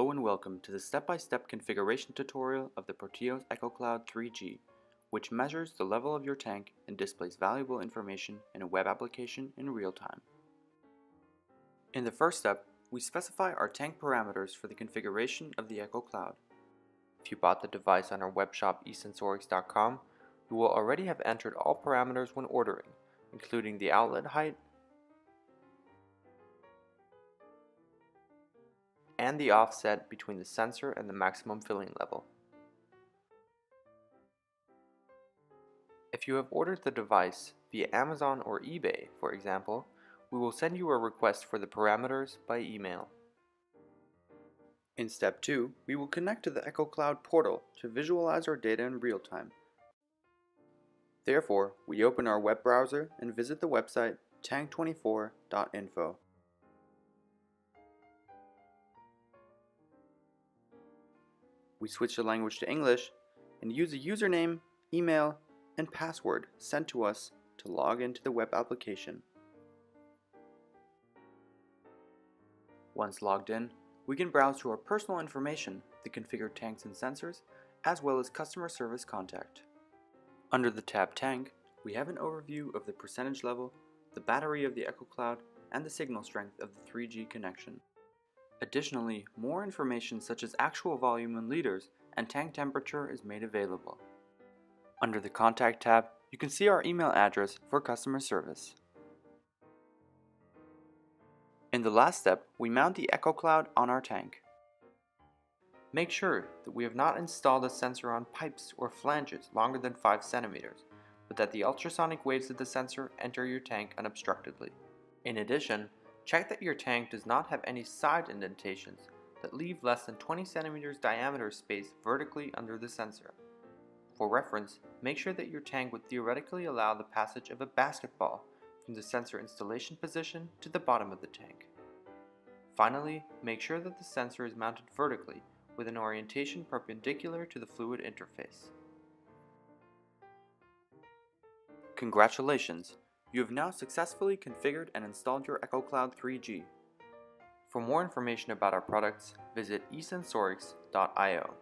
Hello and welcome to the step-by-step configuration tutorial of the Proteus EcoCloud 3G, which measures the level of your tank and displays valuable information in a web application in real time. In the first step, we specify our tank parameters for the configuration of the EcoCloud. If you bought the device on our webshop E-Sensorix.com, you will already have entered all parameters when ordering, including the outlet height, and the offset between the sensor and the maximum filling level. If you have ordered the device via Amazon or eBay, for example, we will send you a request for the parameters by email. In step 2, we will connect to the EcoCloud portal to visualize our data in real time. Therefore, we open our web browser and visit the website tank24.info. We switch the language to English and use a username, email, and password sent to us to log into the web application. Once logged in, we can browse to our personal information, the configured tanks and sensors, as well as customer service contact. Under the tab Tank, we have an overview of the percentage level, the battery of the EcoCloud, and the signal strength of the 3G connection. Additionally, more information such as actual volume in liters and tank temperature is made available. Under the Contact tab, you can see our email address for customer service. In the last step, we mount the EcoCloud on our tank. Make sure that we have not installed a sensor on pipes or flanges longer than 5 centimeters, but that the ultrasonic waves of the sensor enter your tank unobstructedly. In addition, check that your tank does not have any side indentations that leave less than 20 centimeters diameter space vertically under the sensor. For reference, make sure that your tank would theoretically allow the passage of a basketball from the sensor installation position to the bottom of the tank. Finally, make sure that the sensor is mounted vertically with an orientation perpendicular to the fluid interface. Congratulations! You have now successfully configured and installed your EcoCloud 3G. For more information about our products, visit esensorix.io.